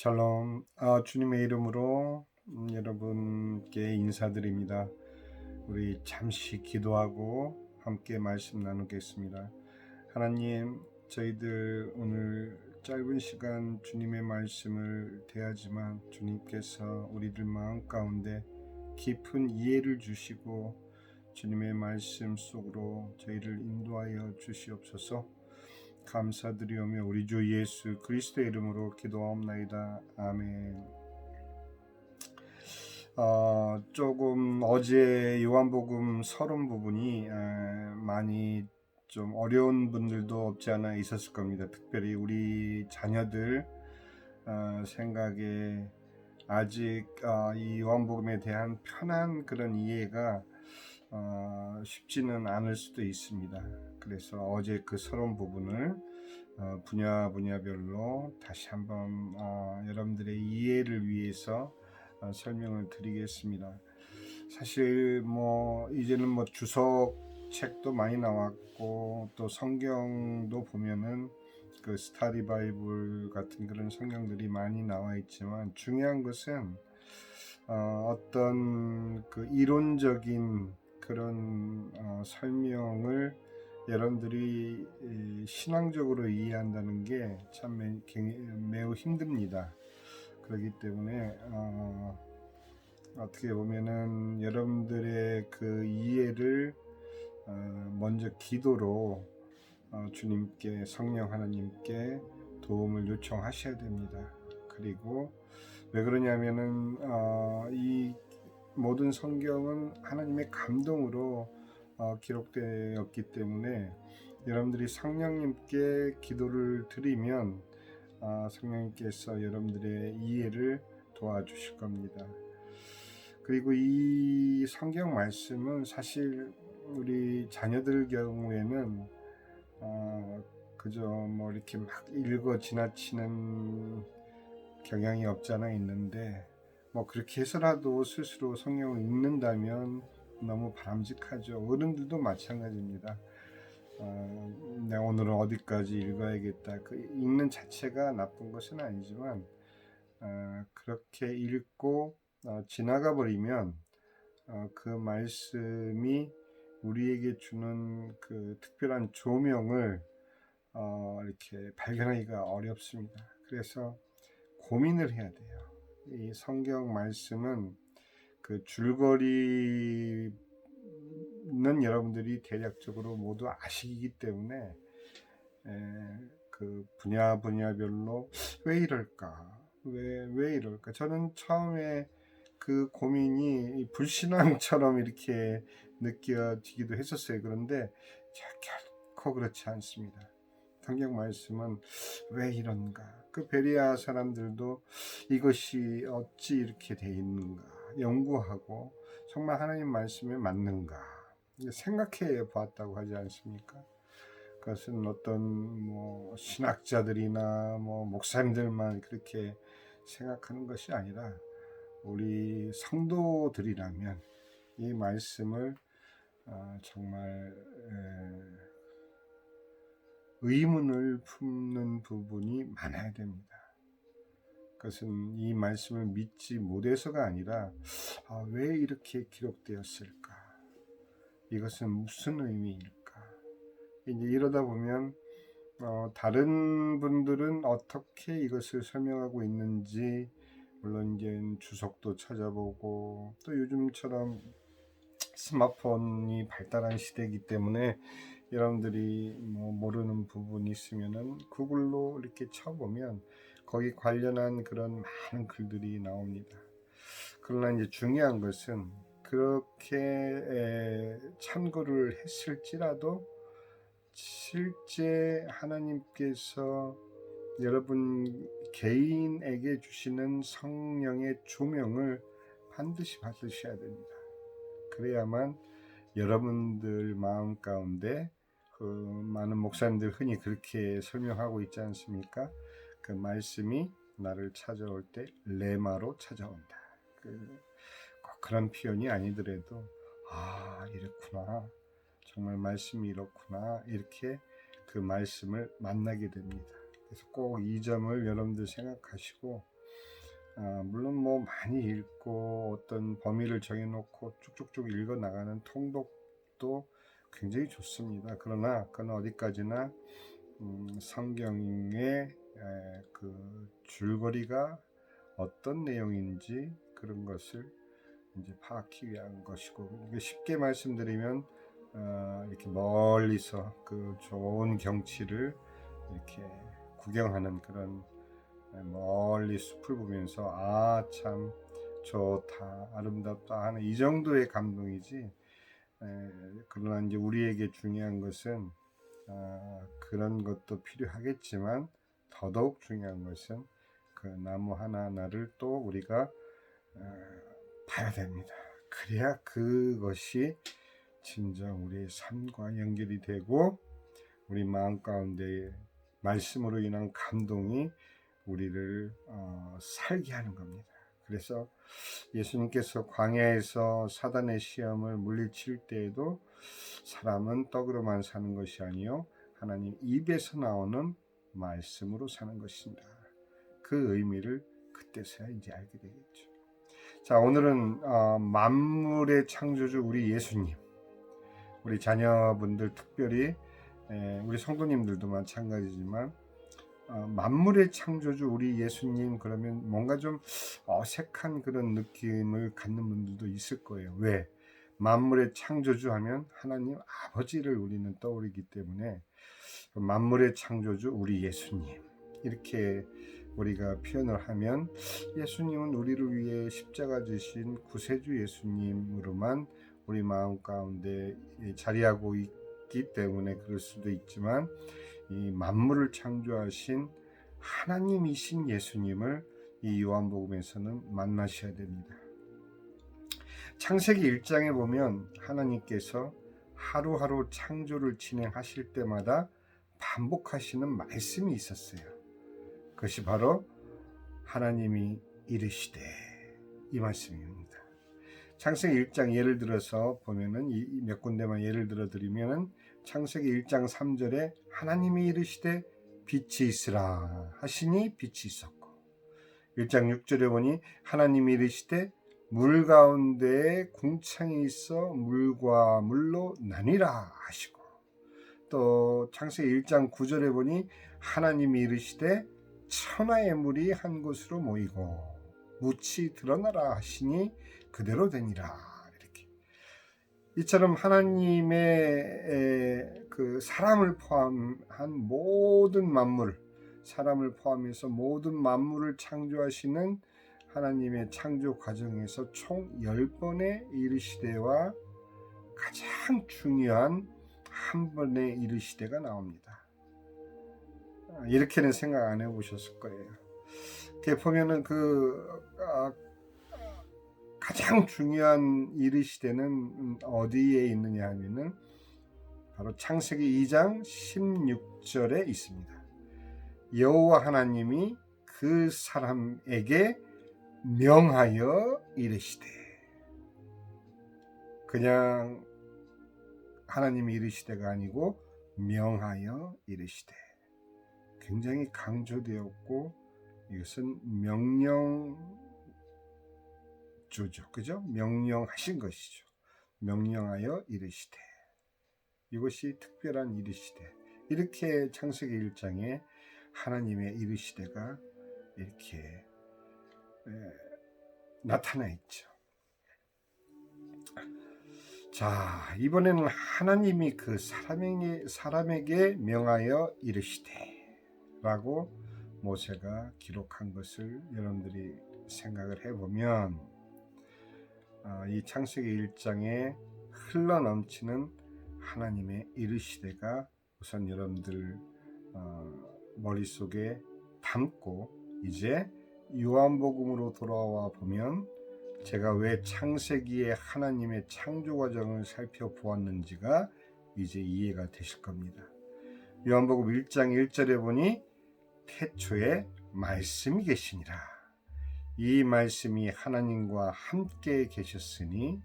샬롬. 주님의 이름으로 여러분께 인사드립니다. 우리 잠시 기도하고 함께 말씀 나누겠습니다. 하나님, 저희들 오늘 짧은 시간 주님의 말씀을 대하지만 주님께서 우리들 마음 가운데 깊은 이해를 주시고 주님의 말씀 속으로 저희를 인도하여 주시옵소서. 감사드리오며 우리 주 예수 그리스도의 이름으로 기도하옵나이다. 아멘. 조금 어제 요한복음 서론 부분이 많이 좀 어려운 분들도 없지 않아 있었을 겁니다. 특별히 우리 자녀들 생각에 아직 이 요한복음에 대한 편한 그런 이해가 쉽지는 않을 수도 있습니다. 그래서 어제 그 서론 부분을 분야별로 다시 한번 여러분들의 이해를 위해서 설명을 드리겠습니다. 사실 이제는 주석 책도 많이 나왔고 또 성경도 보면은 그 스타디 바이블 같은 그런 성경들이 많이 나와 있지만 중요한 것은 어떤 그 이론적인 그런 설명을 여러분들이 신앙적으로 이해한다는 게 참 매우 힘듭니다. 그렇기 때문에 어떻게 보면은 여러분들의 그 이해를 먼저 기도로 주님께, 성령 하나님께 도움을 요청하셔야 됩니다. 그리고 왜 그러냐면은 이 모든 성경은 하나님의 감동으로 기록되었기 때문에 여러분들이 성령님께 기도를 드리면 성령님께서 여러분들의 이해를 도와주실 겁니다. 그리고 이 성경 말씀은 사실 우리 자녀들 경우에는 그저 이렇게 막 읽어 지나치는 경향이 없지 않아 있는데 그렇게 해서라도 스스로 성경을 읽는다면 너무 바람직하죠. 어른들도 마찬가지입니다. 내가 오늘은 어디까지 읽어야겠다. 그 읽는 자체가 나쁜 것은 아니지만 그렇게 읽고 지나가 버리면 그 말씀이 우리에게 주는 그 특별한 조명을 이렇게 발견하기가 어렵습니다. 그래서 고민을 해야 돼요. 이 성경 말씀은 그 줄거리는 여러분들이 대략적으로 모두 아시기 때문에 그 분야별로 왜 이럴까? 왜 이럴까? 저는 처음에 그 고민이 불신앙처럼 이렇게 느껴지기도 했었어요. 그런데 결코 그렇지 않습니다. 성경 말씀은 왜 이런가? 그 베리아 사람들도 이것이 어찌 이렇게 돼 있는가 연구하고 정말 하나님 말씀에 맞는가 생각해 보았다고 하지 않습니까? 그것은 어떤 신학자들이나 목사님들만 그렇게 생각하는 것이 아니라 우리 성도들이라면 이 말씀을 정말 의문을 품는 부분이 많아야 됩니다. 그것은 이 말씀을 믿지 못해서가 아니라 왜 이렇게 기록되었을까? 이것은 무슨 의미일까? 이제 이러다 보면 다른 분들은 어떻게 이것을 설명하고 있는지 물론 이제 주석도 찾아보고 또 요즘처럼 스마트폰이 발달한 시대이기 때문에 여러분들이 모르는 부분이 있으면은 구글로 이렇게 쳐보면 거기 관련한 그런 많은 글들이 나옵니다. 그러나 이제 중요한 것은 그렇게 참고를 했을지라도 실제 하나님께서 여러분 개인에게 주시는 성령의 조명을 반드시 받으셔야 됩니다. 그래야만 여러분들 마음 가운데 그 많은 목사님들 흔히 그렇게 설명하고 있지 않습니까? 그 말씀이 나를 찾아올 때 레마로 찾아온다. 꼭 그런 표현이 아니더라도 이렇구나. 정말 말씀이 이렇구나. 이렇게 그 말씀을 만나게 됩니다. 그래서 꼭 이 점을 여러분들 생각하시고 물론 뭐 많이 읽고 어떤 범위를 정해놓고 쭉쭉쭉 읽어 나가는 통독도 굉장히 좋습니다. 그러나 그건 어디까지나 성경의 그 줄거리가 어떤 내용인지 그런 것을 이제 파악하기 위한 것이고, 쉽게 말씀드리면 이렇게 멀리서 그 좋은 경치를 이렇게 구경하는 그런, 멀리 숲을 보면서 참 좋다, 아름답다 하는 이 정도의 감동이지, 그러나 이제 우리에게 중요한 것은 그런 것도 필요하겠지만 더더욱 중요한 것은 그 나무 하나하나를 또 우리가 봐야 됩니다. 그래야 그것이 진정 우리의 삶과 연결이 되고 우리 마음 가운데 말씀으로 인한 감동이 우리를 살게 하는 겁니다. 그래서 예수님께서 광야에서 사단의 시험을 물리칠 때에도 사람은 떡으로만 사는 것이 아니요 하나님 입에서 나오는 말씀으로 사는 것입니다. 그 의미를 그때서야 이제 알게 되겠죠. 자, 오늘은 만물의 창조주 우리 예수님, 우리 자녀분들 특별히 우리 성도님들도 마찬가지지만 만물의 창조주 우리 예수님 그러면 뭔가 좀 어색한 그런 느낌을 갖는 분들도 있을 거예요. 왜? 만물의 창조주 하면 하나님 아버지를 우리는 떠오르기 때문에 만물의 창조주 우리 예수님 이렇게 우리가 표현을 하면 예수님은 우리를 위해 십자가 지신 구세주 예수님으로만 우리 마음 가운데 자리하고 있기 때문에 그럴 수도 있지만 이 만물을 창조하신 하나님이신 예수님을 이 요한복음에서는 만나셔야 됩니다. 창세기 1장에 보면 하나님께서 하루하루 창조를 진행하실 때마다 반복하시는 말씀이 있었어요. 그것이 바로 하나님이 이르시되 이 말씀입니다. 창세기 1장 예를 들어서 보면은 몇 군데만 예를 들어 드리면은 창세기 1장 3절에 하나님이 이르시되 빛이 있으라 하시니 빛이 있었고, 1장 6절에 보니 하나님이 이르시되 물 가운데에 궁창이 있어 물과 물로 나뉘라 하시고, 또 창세기 1장 9절에 보니 하나님이 이르시되 천하의 물이 한 곳으로 모이고 묻이 드러나라 하시니 그대로 되니라. 이렇게 이처럼 하나님의 그 사람을 포함한 모든 만물, 사람을 포함해서 모든 만물을 창조하시는 하나님의 창조 과정에서 총 10번의 이르시되와 가장 중요한 한 번의 이르시되가 나옵니다. 이렇게는 생각 안 해보셨을 거예요. 이렇게 보면은 가장 중요한 이르시되는 어디에 있느냐 하면은 바로 창세기 2장 16절에 있습니다. 여호와 하나님이 그 사람에게 명하여 이르시되, 그냥 하나님이 이르시되가 아니고 명하여 이르시되, 굉장히 강조되었고 이것은 명령조죠. 그죠? 명령하신 것이죠. 명령하여 이르시되, 이것이 특별한 이르시되, 이렇게 창세기 1장에 하나님의 이르시되가 이렇게 나타나 있죠. 자, 이번에는 하나님이 그 사람에게 명하여 이르시되 라고 모세가 기록한 것을 여러분들이 생각을 해보면 이 창세기 1장에 흘러넘치는 하나님의 이르시되가 우선 여러분들 머릿속에 담고, 이제 요한복음으로 돌아와 보면 제가 왜 창세기의 하나님의 창조 과정을 살펴보았는지가 이제 이해가 되실 겁니다. 요한복음 1장 1절에 보니 태초에 말씀이 계시니라. 이 말씀이 하나님과 함께 계셨으니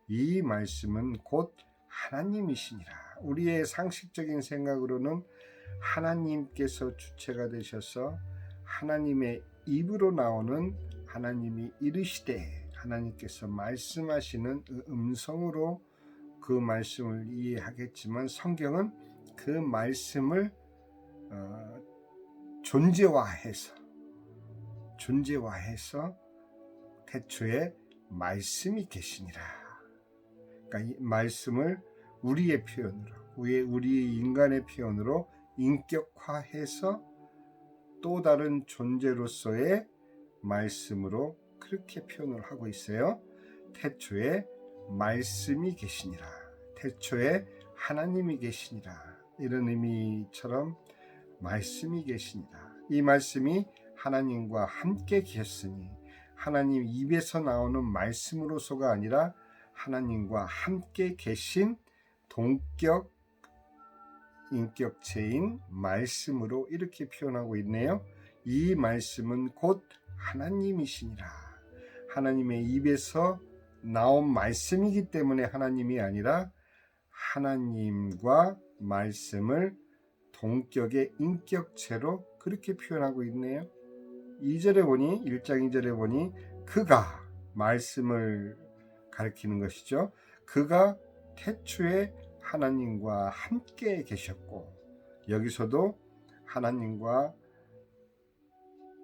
이 말씀은 곧 하나님이시니라. 우리의 상식적인 생각으로는 하나님께서 주체가 되셔서 하나님의 입으로 나오는 하나님이 이르시되, 하나님께서 말씀하시는 음성으로 그 말씀을 이해하겠지만, 성경은 그 말씀을 존재화해서 태초에 말씀이 계시니라. 그러니까 이 말씀을 우리의 표현으로, 우리 인간의 표현으로 인격화해서 또 다른 존재로서의 말씀으로 그렇게 표현을 하고 있어요. 태초에 말씀이 계시니라. 태초에 하나님이 계시니라. 이런 의미처럼 말씀이 계시니라. 이 말씀이 하나님과 함께 계셨으니, 하나님 입에서 나오는 말씀으로서가 아니라 하나님과 함께 계신 동격 인격체인 말씀으로 이렇게 표현하고 있네요. 이 말씀은 곧 하나님이시니라. 하나님의 입에서 나온 말씀이기 때문에 하나님이 아니라 하나님과 말씀을 동격의 인격체로 그렇게 표현하고 있네요. 2절에 보니, 1장 2절에 보니 그가, 말씀을 가리키는 것이죠. 그가 태초에 하나님과 함께 계셨고, 여기서도 하나님과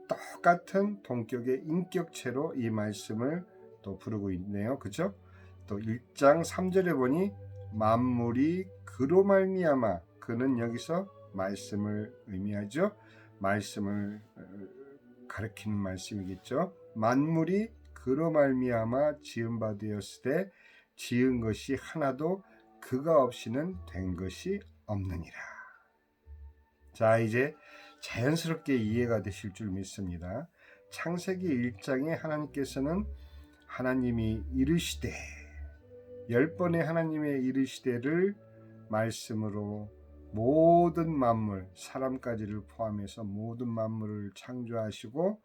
똑같은 동격의 인격체로 이 말씀을 또 부르고 있네요. 그죠? 또 1장 3절에 보니 만물이 그로 말미암아, 그는 여기서 말씀을 의미하죠. 말씀을 가리키는 말씀이겠죠. 만물이 그로 말미암아 지은 바 되었으되 지은 것이 하나도 그가 없이는 된 것이 없느니라. 자, 이제 자연스럽게 이해가 되실 줄 믿습니다. 창세기 1장에 하나님께서는 하나님이 이르시되, 10번의 하나님의 이르시되를 말씀으로 모든 만물, 사람까지를 포함해서 모든 만물을 창조하시고,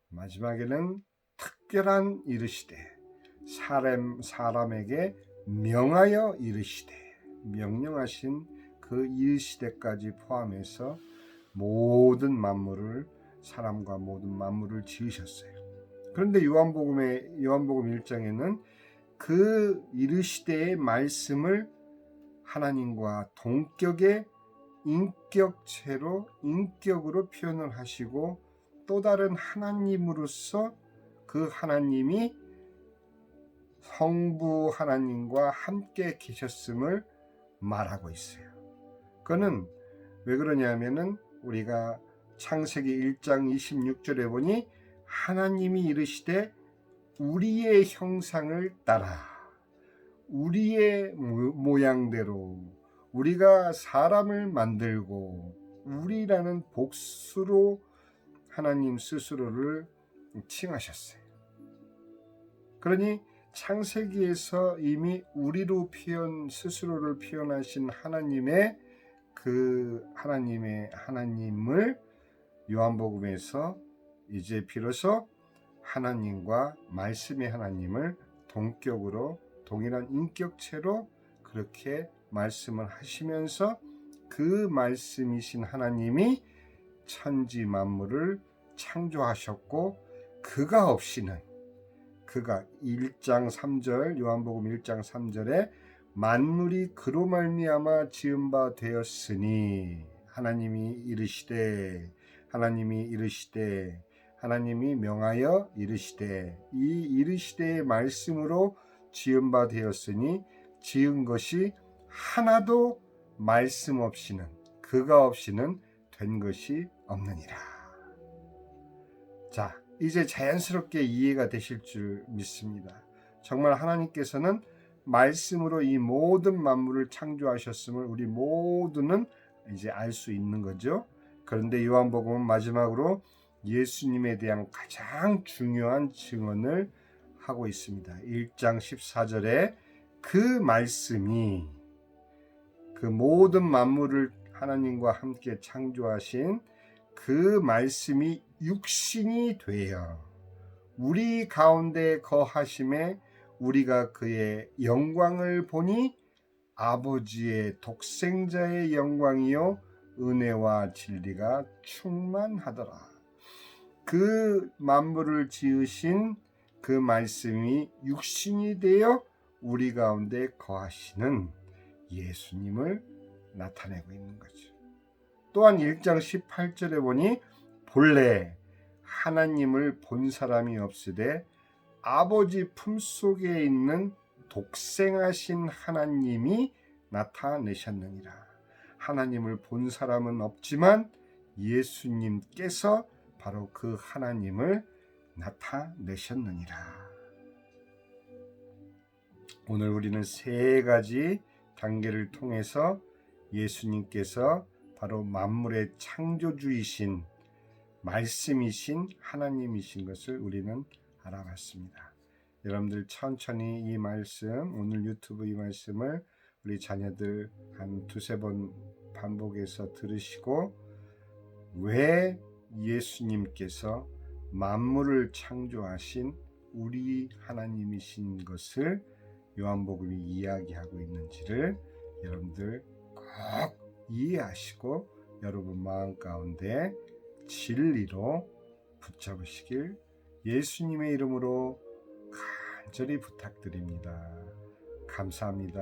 마지막에는 특별한 이르시되, 사람에게 명하여 이르시되, 명령하신 그 이르시되까지 포함해서 모든 만물을, 사람과 모든 만물을 지으셨어요. 그런데 요한복음 1장에는 그 이르시되의 말씀을 하나님과 동격의 인격으로 표현을 하시고, 또 다른 하나님으로서 그 하나님이 성부 하나님과 함께 계셨음을 말하고 있어요. 그거는 왜 그러냐면은 우리가 창세기 1장 26절에 보니 하나님이 이르시되 우리의 형상을 따라, 우리의 모양대로 우리가 사람을 만들고, 우리라는 복수로 하나님 스스로를 칭하셨어요. 그러니 창세기에서 이미 우리로 스스로를 표현하신 하나님의 하나님을 요한복음에서 이제 비로소 하나님과 말씀의 하나님을 동격으로, 동일한 인격체로 그렇게 말씀을 하시면서 그 말씀이신 하나님이 천지 만물을 창조하셨고, 그가 없이는, 그가 1장 3절, 요한복음 1장 3절에 만물이 그로 말미암아 지은 바 되었으니, 하나님이 이르시되, 하나님이 명하여 이르시되, 이 이르시되의 말씀으로 지은 바 되었으니 지은 것이 하나도 말씀 없이는, 그가 없이는 된 것이 없느니라. 자, 이제 자연스럽게 이해가 되실 줄 믿습니다. 정말 하나님께서는 말씀으로 이 모든 만물을 창조하셨음을 우리 모두는 이제 알 수 있는 거죠. 그런데 요한복음은 마지막으로 예수님에 대한 가장 중요한 증언을 하고 있습니다. 1장 14절에 그 말씀이, 그 모든 만물을 하나님과 함께 창조하신 그 말씀이 육신이 되어 우리 가운데 거하심에 우리가 그의 영광을 보니 아버지의 독생자의 영광이요 은혜와 진리가 충만하더라. 그 만물을 지으신 그 말씀이 육신이 되어 우리 가운데 거하시는 예수님을 나타내고 있는 거죠. 또한 1장 18절에 보니 본래 하나님을 본 사람이 없으되 아버지 품속에 있는 독생하신 하나님이 나타내셨느니라. 하나님을 본 사람은 없지만 예수님께서 바로 그 하나님을 나타내셨느니라. 오늘 우리는 세 가지 단계를 통해서 예수님께서 바로 만물의 창조주이신 말씀이신 하나님이신 것을 우리는 알아봤습니다. 여러분들 천천히 이 말씀, 오늘 유튜브 이 말씀을 우리 자녀들 한 두세 번 반복해서 들으시고 왜 예수님께서 만물을 창조하신 우리 하나님이신 것을 요한복음이 이야기하고 있는지를 여러분들 꼭 이해하시고 여러분 마음 가운데 진리로 붙잡으시길 예수님의 이름으로 간절히 부탁드립니다. 감사합니다.